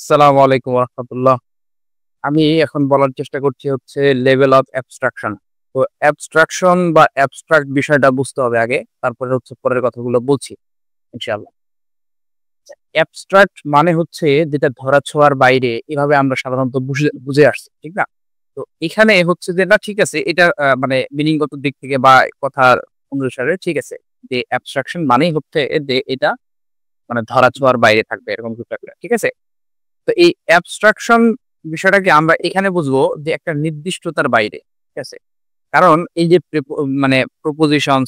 আসসালামু আলাইকুম রহমতুল্লাহ। আমি এখন বলার চেষ্টা করছি হচ্ছে লেভেল অফ অ্যাবস্ট্রাকশন। তো অ্যাবস্ট্রাকশন বা অ্যাবস্ট্রাক্ট বিষয়টা বুঝতে হবে আগে। তারপরে হচ্ছে পরের কথাগুলো বলছি ইনশাআল্লাহ। অ্যাবস্ট্রাক্ট মানে হচ্ছে যেটা ধরা-ছোঁয়ার বাইরে এভাবে আমরা সাধারণত বুঝে আসছি। ঠিক না? তো এখানে হচ্ছে যে না ঠিক আছে এটা মানে মিনিংগত দিক থেকে বা কথার অনুসারে ঠিক আছে। যে অ্যাবস্ট্রাকশন মানেই হচ্ছে যে এটা মানে ধরা-ছোঁয়ার বাইরে থাকবে এরকম কিছু একটা। ঠিক আছে? তো এই অ্যাবস্ট্রাকশন বিষয়টাকে আমরা এখানে বুঝবো যে একটা নির্দিষ্টতার বাইরে। ঠিক আছে? কারণ এই যে মানে প্রপোজিশন,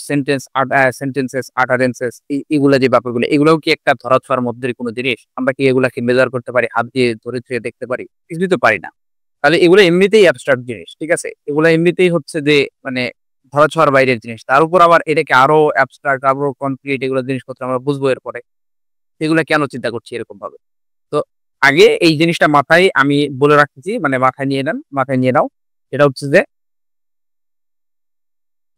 সেন্টেন্সেস, আটারেন্সেস এগুলা যে ব্যাপারগুলো এগুলোও কি একটা ধরা-ছোঁয়ার মধ্যের কোন জিনিস? আমরা কি এগুলাকে মেজার করতে পারি? হাত দিয়ে ধরে ছুঁয়ে দেখতে পারি? কিছুই তো পারি না। তাহলে এগুলো এমনিতেই অ্যাবস্ট্রাক্ট জিনিস। ঠিক আছে? এগুলো এমনিতেই হচ্ছে যে মানে ধরা-ছোঁয়ার বাইরের জিনিস। তার উপর আবার এটাকে আরো অ্যাবস্ট্রাক্ট, আরো কনক্রিট এগুলো জিনিসপত্র আমরা বুঝবো এরপরে। এগুলা কেন চিন্তা করছি এরকম ভাবে? তো আগে এই জিনিসটা মাথায় আমি বলে রাখতেছি মানে মাথায় নিয়ে নেন, মাথায় নিয়ে নাও। সেটা হচ্ছে যে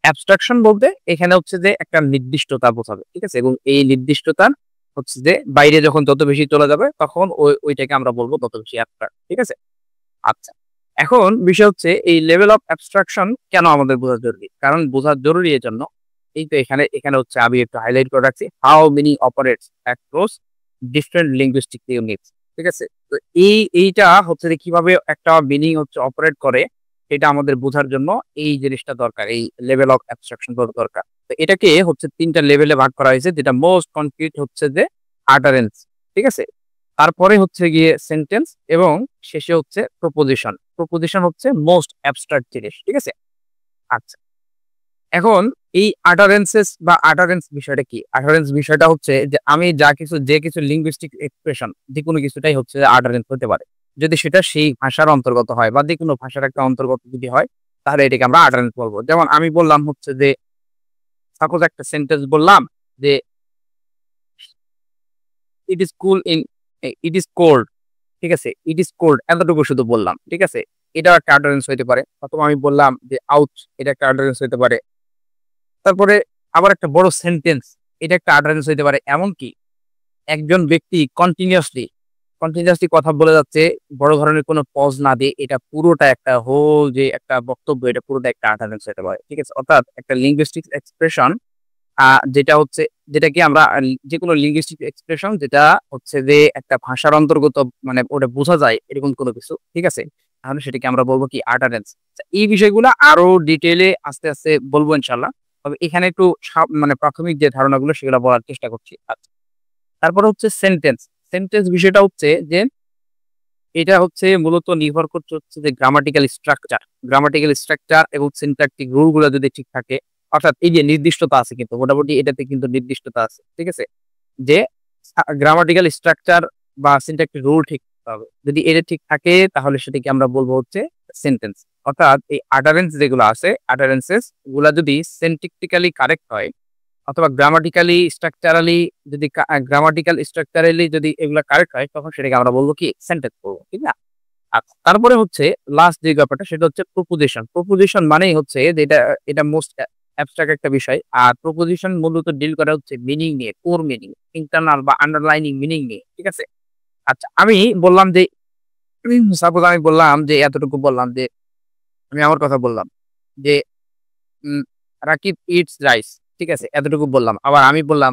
অ্যাবস্ট্রাকশন বলতে এখানে হচ্ছে যে একটা নির্দিষ্টতা বোঝাবে। ঠিক আছে? এবং এই নির্দিষ্টতার হচ্ছে যে বাইরে যখন যত বেশি চলে যাবে তখন ওইটাকে আমরা বলব তত বেশি অ্যাবস্ট্রাক্ট। ঠিক আছে? আচ্ছা। এখন বিষয় হচ্ছে এই লেভেল অফ অ্যাবস্ট্রাকশন কেন আমাদের বোঝা জরুরি? কারণ বোঝা জরুরি এজন্য এই তো এখানে হচ্ছে আমি একটু হাইলাইট করে রাখছি। How meaning operates across different linguistic units. ঠিক আছে? তো এইটা হচ্ছে যে কিভাবে একটা মিনিং হচ্ছে অপারেট করে এটা আমাদের বোঝার জন্য এই জিনিসটা দরকার। এই লেভেল অফ অ্যাবস্ট্রাকশন দরকার। তো এটাকে হচ্ছে ৩ টা লেভেলে ভাগ করা হয়েছে। যেটা মোস্ট কনক্রিট হচ্ছে যে আটারেন্স। ঠিক আছে? তারপরে হচ্ছে গিয়ে সেন্টেন্স এবং শেষে হচ্ছে প্রপোজিশন। প্রপোজিশন হচ্ছে মোস্ট অ্যাবস্ট্রাক্ট জিনিস। ঠিক আছে? আচ্ছা। এখন এই আটারেন্সেস বা আটারেন্স বিষয়টা কি? আটারেন্স বিষয়টা হচ্ছে যে আমি যে কিছু লিঙ্গুইস্টিক এক্সপ্রেশন যেকোনো কিছুটাই হচ্ছে আটারেন্স হতে পারে। যদি সেটা সেই ভাষার অন্তর্গত হয় বা যেকোনো ভাষার একটা অন্তর্গত যদি হয়, তাহলে এটাকে আমরা আটারেন্স বলব। যেমন আমি বললাম হচ্ছে যে সাপোজ একটা সেন্টেন্স বললাম যে, "ইট ইস কুল ইন ইট ইস কোল্ড।" ঠিক আছে? "ইট ইস কোল্ড" এতটুকু শুধু বললাম। ঠিক আছে? এটাও একটা আটারেন্স হইতে পারে। অথবা আমি বললাম যে, "আউচ" এটা একটা আটারেন্স হইতে পারে। তারপরে আবার একটা বড় সেন্টেন্স এটা একটা আটারেন্স হইতে পারে। এমনকি একজন ব্যক্তি কন্টিনিউয়াসলি কথা বলে যাচ্ছে, বড় ধরনের কোনো পজ না দিয়ে এটা পুরোটা একটা হোল যে একটা বক্তব্য এটা পুরোটা একটা আটারেন্স হতে পারে। ঠিক আছে? অর্থাৎ একটা লিঙ্গুইস্টিক এক্সপ্রেশন যেটা হচ্ছে যেটাকে আমরা যেকোনো লিঙ্গুইস্টিক এক্সপ্রেশন যেটা হচ্ছে যে একটা ভাষার অন্তর্গত মানে ওটা বোঝা যায় এরকম কোনো কিছু। ঠিক আছে? তাহলে সেটাকে আমরা বলব কি আটারেন্স। এই বিষয়গুলা আরো ডিটেইলে আস্তে বলব ইনশাআল্লাহ। তবে এখানে একটু মানে প্রাথমিক যে ধারণাগুলো সেগুলো বলার চেষ্টা করছি। আচ্ছা। তারপরে হচ্ছে সেন্টেন্স। সেন্টেন্স বিষয়টা হচ্ছে যে এটা হচ্ছে মূলত নির্ভর করছে হচ্ছে যে গ্রামাটিক্যাল স্ট্রাকচার। গ্রামাটিক্যাল স্ট্রাকচার এবং সিনট্যাকটিক রুল গুলা যদি ঠিক থাকে, অর্থাৎ এই যে নির্দিষ্টতা আছে কিন্তু মোটামুটি এটাতে কিন্তু নির্দিষ্টতা আছে। ঠিক আছে? যে গ্রামাটিক্যাল স্ট্রাকচার বা সিনট্যাকটিক রুল ঠিক থাকতে হবে। যদি এটা ঠিক থাকে তাহলে সেটাকে আমরা বলব হচ্ছে সেন্টেন্স। অর্থাৎ এই আটারেন্স যেগুলো আছে, আটারেন্সেস গুলা যদি সিনট্যাকটিক্যালি কারেক্ট হয় অথবা গ্রামাটিক্যাল স্ট্রাকচারালি যদি এগুলা কারেক্ট হয় তখন সেটাকে আমরা বলব কি সেন্টেন্স বলব। ঠিক না? আচ্ছা। তারপরে হচ্ছে লাস্ট যে ব্যাপারটা সেটা হচ্ছে প্রপোজিশন। প্রপোজিশন মানেই হচ্ছে যে এটা মোস্ট অ্যাবস্ট্রাক্ট একটা বিষয়। আর প্রপোজিশন মূলত ডিল করে হচ্ছে মিনিং নিয়ে, কোর মিনিং, ইন্টারনাল বা আন্ডারলাইনিং মিনিং নিয়ে। ঠিক আছে? আচ্ছা আমি বললাম যে সাপোজ আমি বললাম যে এতটুকু বললাম যে আমি আমার কথা বললাম যে উম রাকিব ইটস রাইস। ঠিক আছে? এতটুকু বললাম। আবার আমি বললাম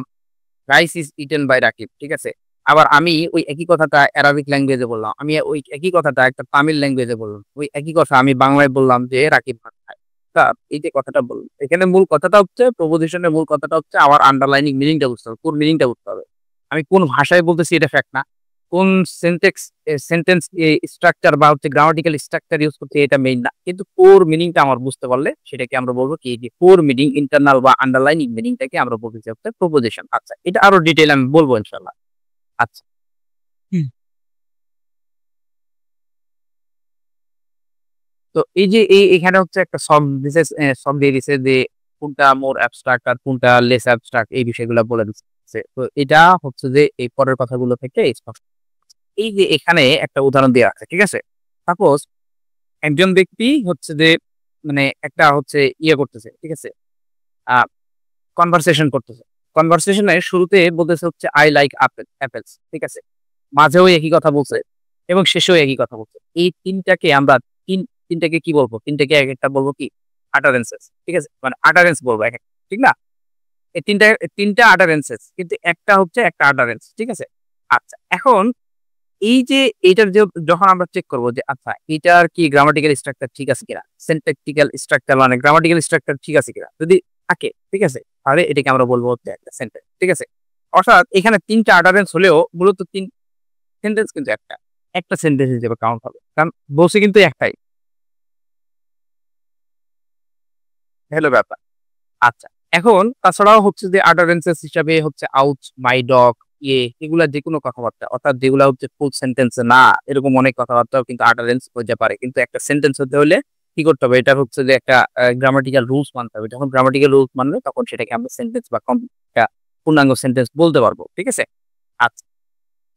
rice is eaten by Rakib. ঠিক আছে? আবার আমি ওই একই কথাটা অ্যারাবিক ল্যাঙ্গুয়েজ এ বললাম। আমি ওই একই কথাটা একটা তামিল ল্যাঙ্গুয়েজ এ বললাম। ওই একই কথা আমি বাংলায় বললাম যে রাকিব ভাত খায়। তা এই যে কথাটা বললাম, এখানে মূল কথাটা হচ্ছে প্রপোজিশন এর মূল কথাটা হচ্ছে আমার আন্ডারলাইনিং মিনিং টা বুঝতে হবে। পুরো মিনিং টা বুঝতে হবে। আমি কোন ভাষায় বলতেছি এটা ফ্যাক্ট না। কোন সেন্টেন্স স্ট্রাকচার বা হচ্ছে গ্রামাটিক্যাল স্ট্রাকচার ইউস করছি এটা মেইন না। কিন্তু কোর মিনিং টা আমার বুঝতে পারলে সেটাকে আমরা বলব কি যে কোর মিনিং ইন্টারনাল বা আন্ডারলাইনিং মিনিং টাকে আমরা বলতেছি হচ্ছে প্রপোজিশন। আচ্ছা এটা আরো ডিটেইল আমি বলব ইনশাআল্লাহ। আচ্ছা। হুম। তো এই যে এখানে হচ্ছে একটা সব দিয়ে দিছে যে কোনটা মোর অ্যাবস্ট্রাক্ট আর কোনটা লেস অ্যাবস্ট্রাক্ট এই বিষয়গুলো বলে দিচ্ছে। তো এটা হচ্ছে যে এই পরের কথাগুলো থেকে স্পষ্ট। এই যে এখানে একটা উদাহরণ দেয়া আছে। ঠিক আছে? সাপোজ একজন ব্যক্তি হচ্ছে যে মানে একটা হচ্ছে করতেছে। ঠিক আছে? আ কনভারসেশন করতেছে। কনভারসেশন এর শুরুতে বলতেছে হচ্ছে, "I like অ্যাপেলস।" ঠিক আছে? মাঝেও একই কথা বলছে। এবং শেষেও একই কথা বলছে। এই তিনটাকে আমরা তিনটাকে কি বলবো? তিনটাকে একেকটা বলবো কি? utterances, ঠিক আছে? মানে utterance বলবো একেকটা, ঠিক না? এই ৩টা utterances কিন্তু একটা হচ্ছে একটা utterance, ঠিক আছে? আচ্ছা, এখন এই যে এইটার যখন আমরা চেক করব যে আচ্ছা এটার কি গ্রামাটিক্যাল স্ট্রাকচার ঠিক আছে কিনা? সিনট্যাকটিক্যাল স্ট্রাকচার মানে গ্রামাটিক্যাল স্ট্রাকচার ঠিক আছে কিনা? যদি থাকে, ঠিক আছে? তাহলে এটাকে আমরা বলবো হচ্ছে একটা সেন্টেন্স, ঠিক আছে? অর্থাৎ এখানে ৩টা utterance হলেও মূলত সেন্টেন্স কিন্তু একটা সেন্টেন্স হিসেবে কাউন্ট হবে। কারণ বলছে কিন্তু একটাই। হলো ব্যাপার। আচ্ছা। এখন তাছাড়াও হচ্ছে যে utterances হিসাবে হচ্ছে আউচ, মাই ডগ, এগুলা যেকোনো কথাবার্তা অর্থাৎ যেগুলা হচ্ছে ফুল সেন্টেন্স এ না এরকম অনেক কথাবার্তাও কিন্তু utterance হইতে পারে। কিন্তু একটা সেন্টেন্স হতে হলে কি করতে হবে? এটা হচ্ছে যে একটা গ্রামাটিক্যাল রুলস মানতে হবে। যখন গ্রামাটিক্যাল রুলস মানবে তখন সেটাকে আমরা সেন্টেন্স বা একটা পূর্ণাঙ্গ সেন্টেন্স বলতে পারবো। ঠিক আছে? আচ্ছা।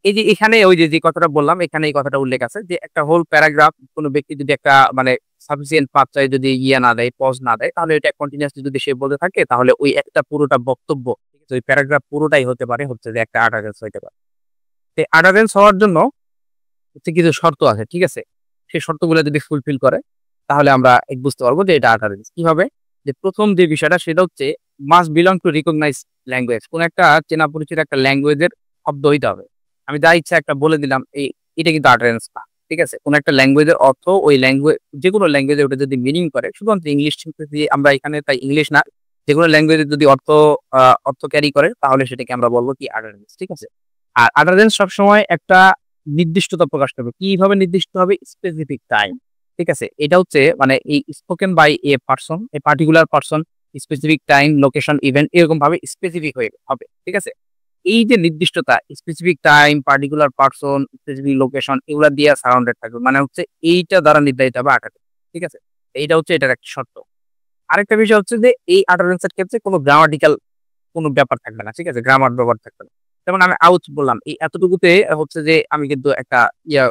এই যে এখানে ওই যে কথাটা বললাম এখানে এই কথাটা উল্লেখ আছে যে একটা হোল প্যারাগ্রাফ কোন ব্যক্তি যদি একটা মানে সাফিসিয়েন্ট মাত্রায় যদি না দেয়, পজ না দেয় তাহলে এটা কন্টিনিউয়াসলি যদি সে বলতে থাকে তাহলে ওই একটা পুরোটা বক্তব্য, ঠিক আছে? ওই প্যারাগ্রাফ পুরোটাই হতে পারে হচ্ছে যে একটা আটারেন্স হইতে পারে। তো আটারেন্স হওয়ার জন্য হচ্ছে কিছু শর্ত আছে, ঠিক আছে? সেই শর্তগুলো যদি ফুলফিল করে তাহলে আমরা বুঝতে পারবো যে এটা আটারেন্স। কিভাবে? যে প্রথম যে বিষয়টা সেটা হচ্ছে must belong to recognise language. কোন একটা চেনা পরিচিত একটা ল্যাঙ্গুয়েজের শব্দ হইতে হবে। আমি যা ইচ্ছা একটা বলে দিলাম এটা কিন্তু আটারেন্স না। ঠিক আছে? কোন একটা ল্যাঙ্গুয়েজের অর্থ ওই যেকোনো ল্যাঙ্গুয়েজে ওটা যদি মিনিং করে শুধুমাত্র ইংলিশ শিখতেছি আমরা এখানে তাই ইংলিশ না যেকোনো ল্যাঙ্গুয়েজে যদি অর্থ ক্যারি করে তাহলে সেটাকে আমরা বলবো কি আটারেন্স। ঠিক আছে? আর আটারেন্স সবসময় একটা নির্দিষ্টতা প্রকাশ করবে। কিভাবে নির্দিষ্ট হবে? Specific time. ঠিক আছে? এটা হচ্ছে মানে এই spoken by a person, a particular person, specific time, location, event এরকম ভাবে স্পেসিফিক হয়ে হবে। ঠিক আছে? এই যে নির্দিষ্টতা specific time, particular person, specific location এগুলা দিয়ে সারাউন্ডেড থাকবে। মানে হচ্ছে এইটা দ্বারা নির্ধারিত হবে আটারেন্স। ঠিক আছে? এইটা হচ্ছে এটার একটা শর্ত। আরেকটা বিষয় হচ্ছে যে এই আটারেন্স এর ক্ষেত্রে কোনো গ্রামাটিক্যাল কোনো ব্যাপার থাকবে না। ঠিক আছে? গ্রামার ব্যবহার থাকবে না। যেমন আমি আউচ বললাম। এই এতটুকুতে হচ্ছে যে আমি কিন্তু একটা ইয়া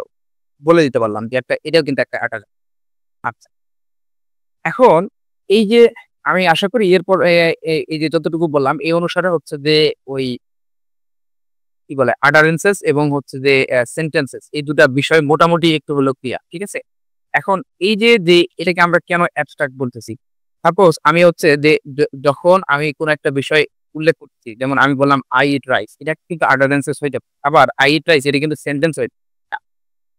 বলে দিতে পারলাম যে এটাও কিন্তু একটা আটারেন্স। আচ্ছা। এখন এই যে আমি আশা করি এরপর এই যে যতটুকু বললাম এই অনুসারে হচ্ছে যে ওই কি বলে utterances এবং হচ্ছে যে sentences এই ২ টা বিষয় মোটামুটি একটু হলেও ক্লিয়ার। ঠিক আছে? এখন এই যে এটাকে আমরা কেন abstract বলতেছি? সাপোজ আমি হচ্ছে যে যখন আমি কোন একটা বিষয় উল্লেখ করছি, যেমন আমি বললাম I eat rice এটা কিন্তু utterances হইতে পারে। আবার I eat rice এটা কিন্তু সেন্টেন্স হইতে পারে।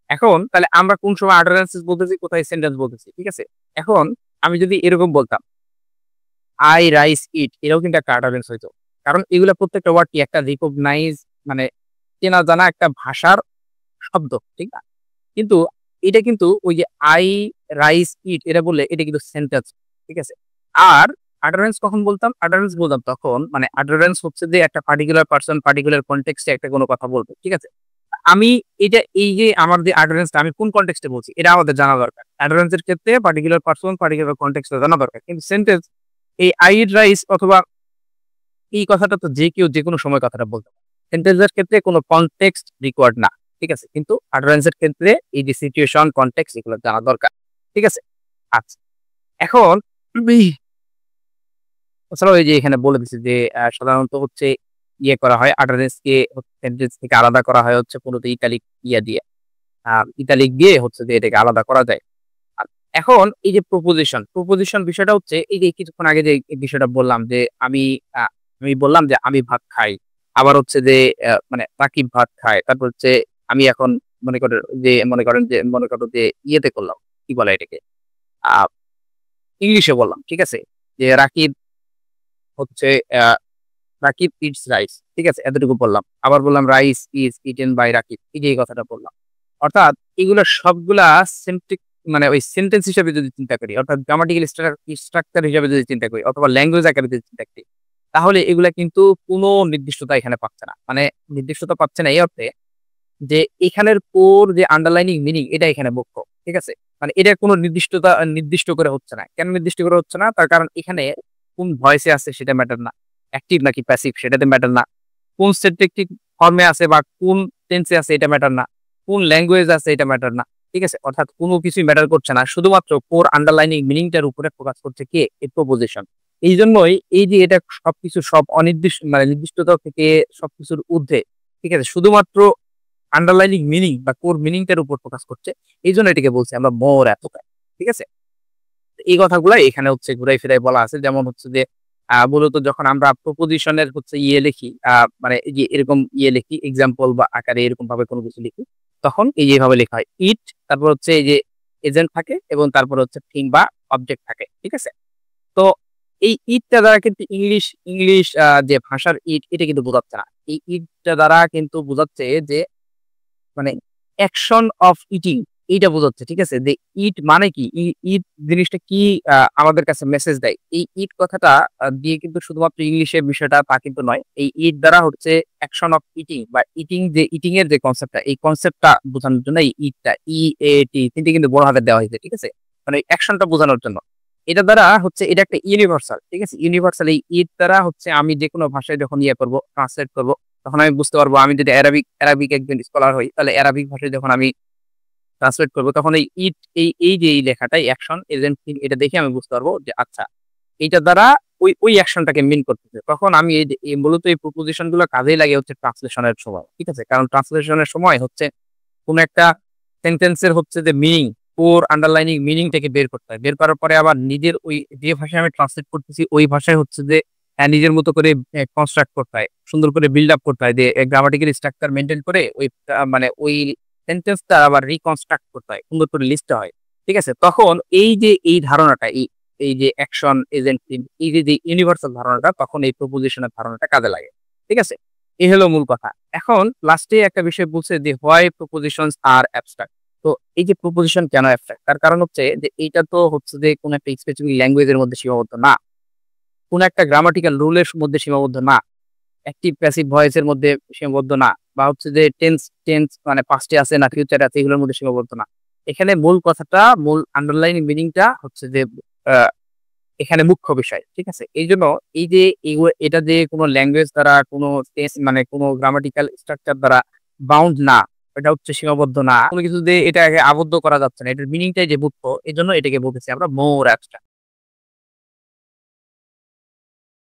এখন তাহলে আমরা কোন সময় utterances বলতেছি, কোথায় সেন্টেন্স বলতেছি। ঠিক আছে? এখন আমি যদি এরকম বলতাম I rice eat এটাও কিন্তু একটা utterance হইতো। কারণ এগুলা প্রত্যেকটা ওয়ার্ড কি একটা রিকগনাইজ মানে চেনা জানা একটা ভাষার শব্দ, ঠিক না? কিন্তু এটা কিন্তু ওই যে I রাইস ইট এটা বললে এটা কিন্তু সেন্টেন্স, ঠিক আছে? আর utterance কখন বলতাম? utterance বলতাম তখন মানে utterance হচ্ছে যে একটা পার্টিকুলার পারসন পার্টিকুলার কনটেক্সট এ একটা কোন কথা বলবে, ঠিক আছে? আমি এই যে আমার যে utterance টা আমি কোন কনটেক্সট এ বলছি এটা আমাদের জানা দরকার। utterance এর ক্ষেত্রে পার্টিকুলার পারসন পার্টিকুলার কনটেক্সট এ জানা দরকার। কিন্তু সেন্টেন্স এই I eat rice অথবা এই কথাটা তো যে কেউ যেকোনো সময় কথাটা বলতে পারে। সেন্টেন্স এর ক্ষেত্রে কোনো কনটেক্সট রিকোয়ার্ড না। ঠিক আছে? কিন্তু utterance এর ক্ষেত্রে এই যে সিচুয়েশন, কনটেক্সট এগুলো জানা দরকার। ঠিক আছে? আচ্ছা। এখন এছাড়াও এই যে এখানে বলে দিছি যে সাধারণত হচ্ছে করা হয় utterance কে সেন্টেন্স থেকে আলাদা করা হয় হচ্ছে মূলত ইতালিক দিয়ে। আ ইতালিক দিয়ে হচ্ছে যে এটাকে আলাদা করা যায়। আ এখন এই যে প্রপোজিশন বিষয়টা হচ্ছে এই যে কিছুক্ষণ আগে যে এই বিষয়টা বললাম যে আ আমি বললাম যে আমি ভাত খাই। আবার হচ্ছে যে মানে রাকিব ভাত খায়। তারপর হচ্ছে আমি এখন মনে করো যে ইয়েতে করলাম। কি বলে এটাকে? আ ইংলিশে বললাম। ঠিক আছে? যে হচ্ছে আ রাকিব ইটস রাইস। ঠিক আছে? এতটুকু বললাম। আবার বললাম rice is eaten by Rakib. এই যে এই কথাটা বললাম। অর্থাৎ এগুলা সবগুলা সেন্টিক মানে ওই সেন্টেন্স হিসেবে যদি চিন্তা করি অর্থাৎ গ্রামাটিক্যাল স্ট্রাকচার হিসেবে যদি চিন্তা করি অথবা ল্যাঙ্গুয়েজ আকারে যদি চিন্তা করি, তাহলে এগুলা কিন্তু কোনো নির্দিষ্টতা এখানে পাচ্ছে না। মানে নির্দিষ্টতা পাচ্ছে না এই অর্থে যে এখানের কোর যে আন্ডারলাইনিং মিনিং এটা এখানে মুখ্য। ঠিক আছে? মানে এটার কোনো নির্দিষ্ট করে হচ্ছে না। কেন নির্দিষ্ট করে হচ্ছে না? তার কারণ এখানে কোন ভয়েসে আছে সেটা ম্যাটার না। অ্যাক্টিভ নাকি প্যাসিভ সেটাতে ম্যাটার না। কোন সিনট্যাকটিক ফর্মে আছে বা কোন টেন্সে আছে এটা ম্যাটার না। কোন ল্যাঙ্গুয়েজ আছে এটা ম্যাটার না। ঠিক আছে? অর্থাৎ কোনো কিছুই ম্যাটার করছে না। শুধুমাত্র কোর আন্ডারলাইনিং মিনিংটার উপরে ফোকাস করছে কে? এই প্রপোজিশন। এইজন্যই এই যে এটা সবকিছু সব অনির্দিষ্ট মানে নির্দিষ্টতা থেকে সবকিছুর ঊর্ধ্বে। ঠিক আছে? শুধুমাত্র আন্ডারলাইনিং মিনিং বা কোর মিনিংটার উপর ফোকাস করছে। এই জন্য এটাকে বলছি আমরা মোর অ্যাপ্লিকার। ঠিক আছে? এই কথাগুলা এখানে হচ্ছে ঘুরাই ফিরাই বলা আছে। যেমন হচ্ছে যে মূলত যখন আমরা প্রপোজিশন এর হচ্ছে লিখি, মানে এই যে এরকম লিখি এক্সাম্পল বা আকারে এরকম ভাবে কোনো কিছু লিখি, তখন এই যে এভাবে লেখা হয়। ইট, তারপর হচ্ছে এই যে এজেন্ট থাকে এবং তারপর হচ্ছে থিং বা অবজেক্ট থাকে। ঠিক আছে? তো এই ইটটা দ্বারা কিন্তু ইংলিশ যে ভাষার ইট, এটা কিন্তু বোঝাচ্ছে না। এই ইটটা দ্বারা কিন্তু বোঝাচ্ছে যে মানে অ্যাকশন অফ ইটিং, এইটা বোঝাচ্ছে। ঠিক আছে? যে ইট মানে কি? ইট জিনিসটা কি আমাদের কাছে মেসেজ দেয়। এই ইট কথাটা দিয়ে কিন্তু শুধুমাত্র ইংলিশের বিষয়টা তা কিন্তু নয়। এই ইট দ্বারা হচ্ছে অ্যাকশন অফ ইটিং বা ইটিং এর যে কনসেপ্টটা, এই কনসেপ্টটা বোঝানোর জন্য এই ইটটা ই-এ-টি ৩ টি কিন্তু বড় হাতের দেওয়া হয়েছে। ঠিক আছে? মানে অ্যাকশনটা বোঝানোর জন্য। এটা দ্বারা হচ্ছে এটা একটা ইউনিভার্সাল। ঠিক আছে? ইউনিভার্সাল এই ইট দ্বারা হচ্ছে আমি যেকোনো ভাষায় যখন করব, ট্রান্সলেট করব, তখন আমি বুঝতে পারবো। আমি যদি অ্যারাবিক একজন স্কলার হই, তাহলে অ্যারাবিক ভাষায় যখন আমি ট্রান্সলেট করব, তখন এই ইট এই যে এই লেখাটাই অ্যাকশন এজেন্ট থিং, এটা দেখে আমি বুঝতে পারবো যে আচ্ছা এইটা দ্বারা ওই অ্যাকশনটাকে মিন করতেছে। তখন আমি মূলত এই প্রপোজিশন গুলো কাজেই লাগে হচ্ছে ট্রান্সলেশনের সময়। ঠিক আছে? কারণ ট্রান্সলেশনের সময় হচ্ছে কোন একটা সেন্টেন্সের হচ্ছে যে মিনিং, কোর আন্ডারলাইনিং মিনিংটাকে বের করতে হয়। বের করার পরে আবার নিজের ওই যে ভাষায় আমি ট্রান্সলেট করতেছি, ওই ভাষায় হচ্ছে যে নিজের মতো করে কনস্ট্রাক্ট করতে হয়। সুন্দর করে বিল্ড আপ করতে হয়। যে গ্রামাটিক্যাল স্ট্রাকচার মেইনটেইন করে ওই মানে ওই সেন্টেন্সটা আবার রিকনস্ট্রাক্ট করতে হয়। সুন্দর করে লিখতে হয়। ঠিক আছে? তখন এই যে এই ধারণাটা, এই যে অ্যাকশন এজেন্ট থিম, এই যে ইউনিভার্সাল ধারণাটা, তখন এই প্রপোজিশনের ধারণাটা কাজে লাগে। ঠিক আছে? এই হলো মূল কথা। এখন লাস্টে একটা বিষয় বলছে যে হোয়াই প্রপোজিশনস আর অ্যাবস্ট্রাক্ট। তো এই যে প্রপোজিশন কেন অ্যাবস্ট্রাক্ট? তার কারণ হচ্ছে যে এইটা তো হচ্ছে যে কোন একটা স্পেসিফিক ল্যাঙ্গুয়েজ এর মধ্যে সীমাবদ্ধ না। কোন একটা গ্রামাটিক্যাল রুল এর মধ্যে সীমাবদ্ধ না। অ্যাক্টিভ প্যাসিভ ভয়েস এর মধ্যে সীমাবদ্ধ না। বা হচ্ছে যে টেন্স মানে পাস্টে আছে না ফিউচারে আছে, এগুলোর মধ্যে সীমাবদ্ধ না। এখানে মূল কথাটা, মূল আন্ডারলাইনিং মিনিংটা হচ্ছে যে আ এখানে মুখ্য বিষয়। ঠিক আছে? এইজন্য এই যে এটা যে কোন ল্যাঙ্গুয়েজ দ্বারা কোন মানে কোন গ্রামাটিক্যাল স্ট্রাকচার দ্বারা বাউন্ড না। এটা হচ্ছে সীমাবদ্ধ না। কোন কিছু দিয়ে এটাকে আবদ্ধ করা যাচ্ছে না। এটার মিনিংটাই যে মুখ্য, এজন্য এটাকে বলতেছি আমরা মোর অ্যাবস্ট্রাক্ট।